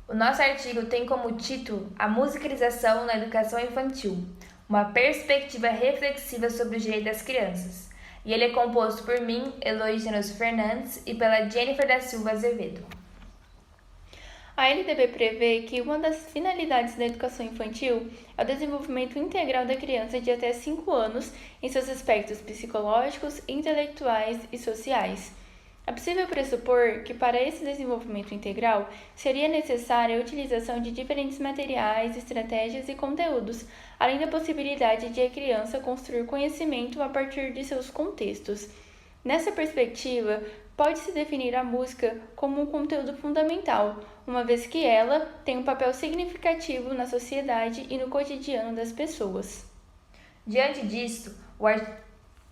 O nosso artigo tem como título A Musicalização na Educação Infantil, uma perspectiva reflexiva sobre o direito das crianças. E ele é composto por mim, Eloy Genoso Fernandes, e pela Jennifer da Silva Azevedo. A LDB prevê que uma das finalidades da educação infantil é o desenvolvimento integral da criança de até 5 anos em seus aspectos psicológicos, intelectuais e sociais. É possível pressupor que, para esse desenvolvimento integral, seria necessária a utilização de diferentes materiais, estratégias e conteúdos, além da possibilidade de a criança construir conhecimento a partir de seus contextos. Nessa perspectiva, pode-se definir a música como um conteúdo fundamental, uma vez que ela tem um papel significativo na sociedade e no cotidiano das pessoas. Diante disto,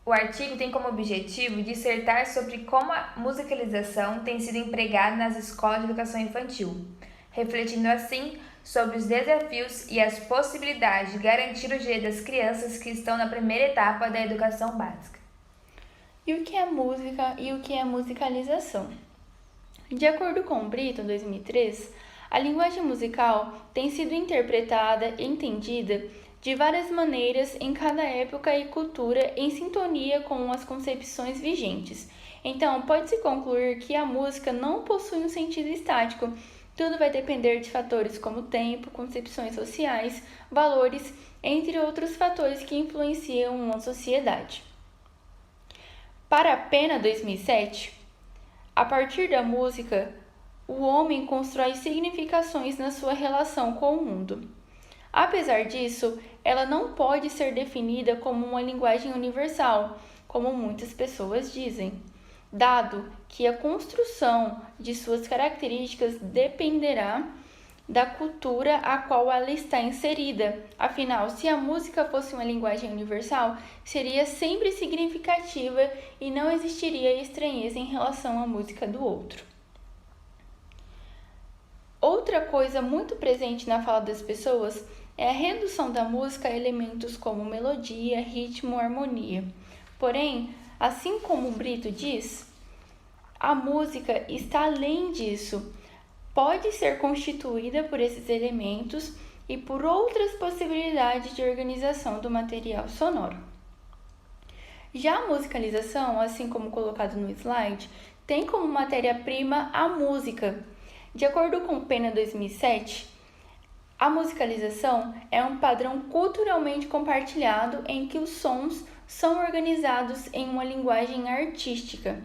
o artigo tem como objetivo dissertar sobre como a musicalização tem sido empregada nas escolas de educação infantil, refletindo assim sobre os desafios e as possibilidades de garantir o direito das crianças que estão na primeira etapa da educação básica. E o que é música e o que é musicalização? De acordo com Brito, em 2003, a linguagem musical tem sido interpretada e entendida de várias maneiras em cada época e cultura em sintonia com as concepções vigentes. Então, pode-se concluir que a música não possui um sentido estático. Tudo vai depender de fatores como tempo, concepções sociais, valores, entre outros fatores que influenciam uma sociedade. Para a Pena 2007, a partir da música, o homem constrói significações na sua relação com o mundo. Apesar disso, ela não pode ser definida como uma linguagem universal, como muitas pessoas dizem, dado que a construção de suas características dependerá da cultura a qual ela está inserida. Afinal, se a música fosse uma linguagem universal, seria sempre significativa e não existiria estranheza em relação à música do outro. Outra coisa muito presente na fala das pessoas é a redução da música a elementos como melodia, ritmo, harmonia. Porém, assim como o Brito diz, a música está além disso. Pode ser constituída por esses elementos e por outras possibilidades de organização do material sonoro. Já a musicalização, assim como colocado no slide, tem como matéria-prima a música. De acordo com Pena 2007, a musicalização é um padrão culturalmente compartilhado em que os sons são organizados em uma linguagem artística.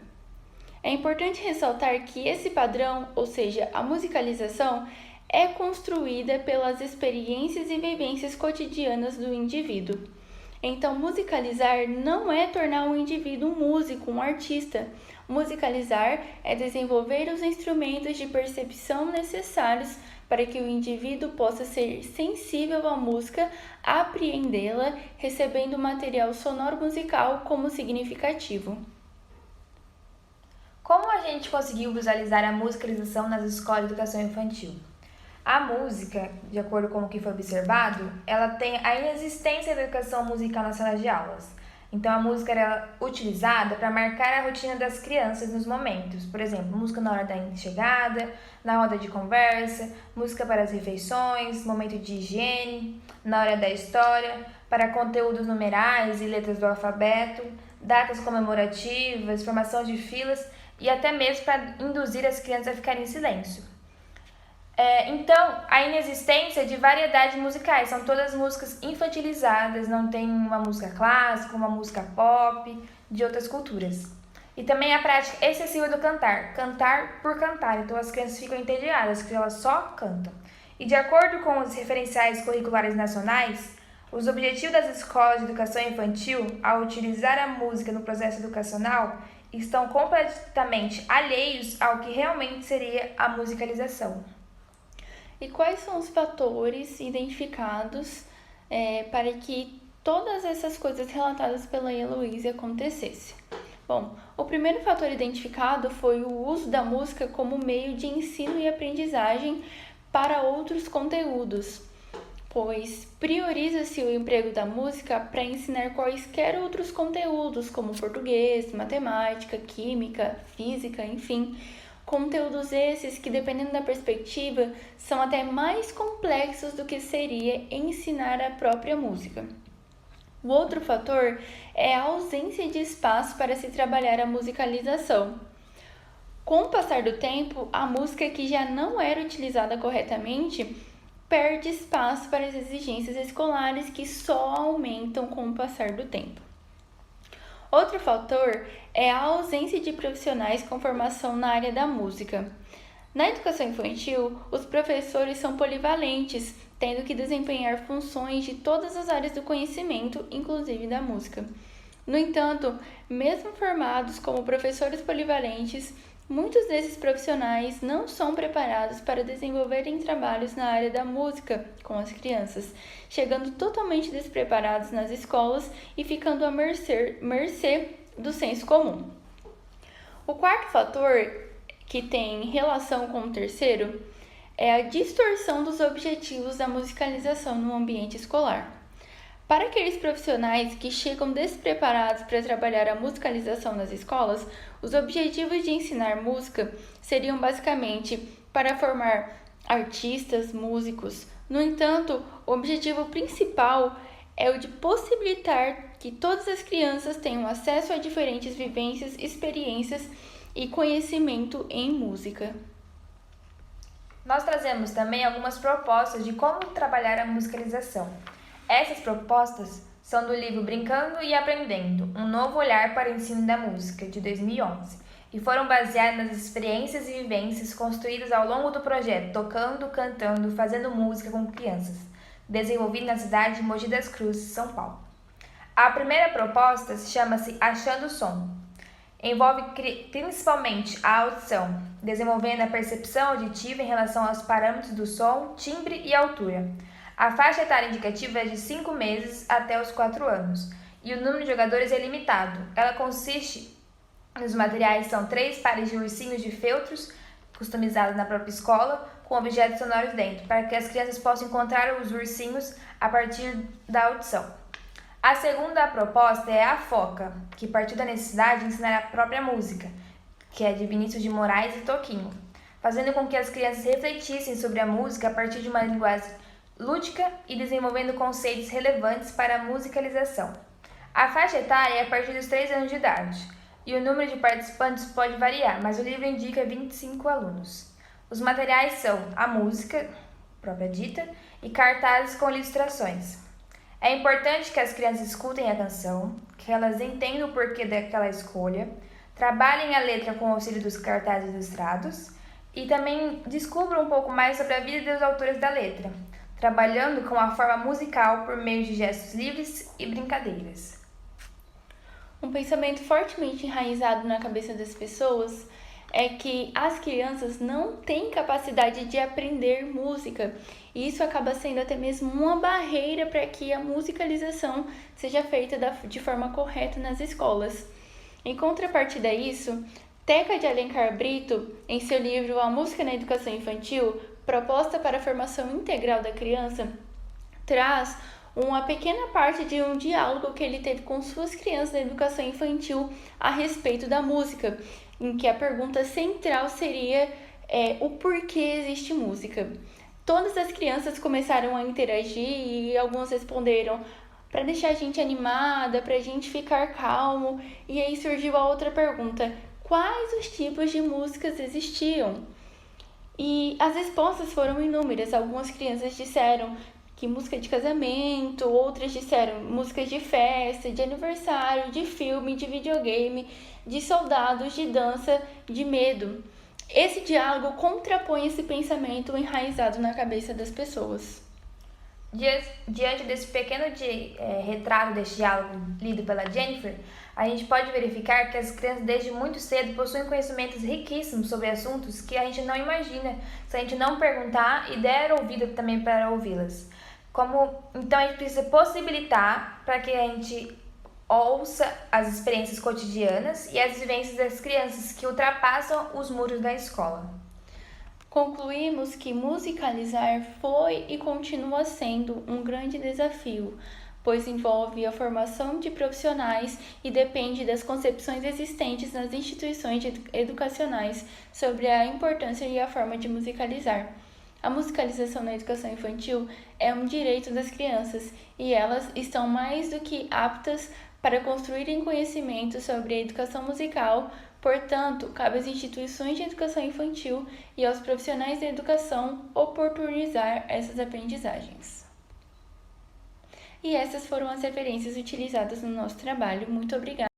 É importante ressaltar que esse padrão, ou seja, a musicalização, é construída pelas experiências e vivências cotidianas do indivíduo. Então, musicalizar não é tornar um indivíduo um músico, um artista. Musicalizar é desenvolver os instrumentos de percepção necessários para que o indivíduo possa ser sensível à música, apreendê-la, recebendo o material sonoro musical como significativo. Como a gente conseguiu visualizar a musicalização nas escolas de educação infantil? A música, de acordo com o que foi observado, ela tem a inexistência da educação musical nas salas de aulas. Então, a música era utilizada para marcar a rotina das crianças nos momentos. Por exemplo, música na hora da chegada, na roda de conversa, música para as refeições, momento de higiene, na hora da história, para conteúdos numerais e letras do alfabeto, datas comemorativas, formação de filas e até mesmo para induzir as crianças a ficarem em silêncio. Então, a inexistência de variedades musicais, são todas músicas infantilizadas, não tem uma música clássica, uma música pop, de outras culturas. E também a prática excessiva do cantar por cantar, então as crianças ficam entediadas, porque elas só cantam. E de acordo com os referenciais curriculares nacionais, os objetivos das escolas de educação infantil, ao utilizar a música no processo educacional, estão completamente alheios ao que realmente seria a musicalização. E quais são os fatores identificados para que todas essas coisas relatadas pela Heloísa acontecessem? Bom, o primeiro fator identificado foi o uso da música como meio de ensino e aprendizagem para outros conteúdos, pois prioriza-se o emprego da música para ensinar quaisquer outros conteúdos, como português, matemática, química, física, enfim. Conteúdos esses que, dependendo da perspectiva, são até mais complexos do que seria ensinar a própria música. O outro fator é a ausência de espaço para se trabalhar a musicalização. Com o passar do tempo, a música que já não era utilizada corretamente perde espaço para as exigências escolares que só aumentam com o passar do tempo. Outro fator é a ausência de profissionais com formação na área da música. Na educação infantil, os professores são polivalentes, tendo que desempenhar funções de todas as áreas do conhecimento, inclusive da música. No entanto, mesmo formados como professores polivalentes, muitos desses profissionais não são preparados para desenvolverem trabalhos na área da música com as crianças, chegando totalmente despreparados nas escolas e ficando à mercê do senso comum. O quarto fator, que tem relação com o terceiro, é a distorção dos objetivos da musicalização no ambiente escolar. Para aqueles profissionais que chegam despreparados para trabalhar a musicalização nas escolas, os objetivos de ensinar música seriam basicamente para formar artistas, músicos. No entanto, o objetivo principal é o de possibilitar que todas as crianças tenham acesso a diferentes vivências, experiências e conhecimento em música. Nós trazemos também algumas propostas de como trabalhar a musicalização. Essas propostas são do livro Brincando e Aprendendo, um novo olhar para o ensino da música, de 2011, e foram baseadas nas experiências e vivências construídas ao longo do projeto Tocando, Cantando, Fazendo Música com Crianças, desenvolvido na cidade de Mogi das Cruzes, São Paulo. A primeira proposta chama-se Achando o Som. Envolve principalmente a audição, desenvolvendo a percepção auditiva em relação aos parâmetros do som, timbre e altura. A faixa etária indicativa é de 5 meses até os 4 anos, e o número de jogadores é limitado. Ela consiste, nos materiais são 3 pares de ursinhos de feltros, customizados na própria escola, com objetos sonoros dentro, para que as crianças possam encontrar os ursinhos a partir da audição. A segunda proposta é a Foca, que partiu da necessidade de ensinar a própria música, que é de Vinícius de Moraes e Toquinho, fazendo com que as crianças refletissem sobre a música a partir de uma linguagem lúdica e desenvolvendo conceitos relevantes para a musicalização. A faixa etária é a partir dos 3 anos de idade, e o número de participantes pode variar, mas o livro indica 25 alunos. Os materiais são a música, própria dita, e cartazes com ilustrações. É importante que as crianças escutem a canção, que elas entendam o porquê daquela escolha, trabalhem a letra com o auxílio dos cartazes ilustrados e também descubram um pouco mais sobre a vida dos autores da letra, trabalhando com a forma musical por meio de gestos livres e brincadeiras. Um pensamento fortemente enraizado na cabeça das pessoas é que as crianças não têm capacidade de aprender música, e isso acaba sendo até mesmo uma barreira para que a musicalização seja feita de forma correta nas escolas. Em contrapartida a isso, Teca de Alencar Brito, em seu livro A Música na Educação Infantil, Proposta para a Formação Integral da Criança, traz uma pequena parte de um diálogo que ele teve com suas crianças da educação infantil a respeito da música, em que a pergunta central seria o porquê existe música. Todas as crianças começaram a interagir e algumas responderam para deixar a gente animada, para a gente ficar calmo, e aí surgiu a outra pergunta: quais os tipos de músicas existiam? E as respostas foram inúmeras. Algumas crianças disseram que música de casamento, outras disseram músicas de festa, de aniversário, de filme, de videogame, de soldados, de dança, de medo. Esse diálogo contrapõe esse pensamento enraizado na cabeça das pessoas. Diante desse pequeno retrato desse diálogo lido pela Jennifer, a gente pode verificar que as crianças desde muito cedo possuem conhecimentos riquíssimos sobre assuntos que a gente não imagina se a gente não perguntar e der ouvido também para ouvi-las. Então a gente precisa possibilitar para que a gente ouça as experiências cotidianas e as vivências das crianças que ultrapassam os muros da escola. Concluímos que musicalizar foi e continua sendo um grande desafio pois envolve a formação de profissionais e depende das concepções existentes nas instituições educacionais sobre a importância e a forma de musicalizar. A musicalização na educação infantil é um direito das crianças e elas estão mais do que aptas para construírem conhecimento sobre a educação musical. Portanto, cabe às instituições de educação infantil e aos profissionais da educação oportunizar essas aprendizagens. E essas foram as referências utilizadas no nosso trabalho. Muito obrigada.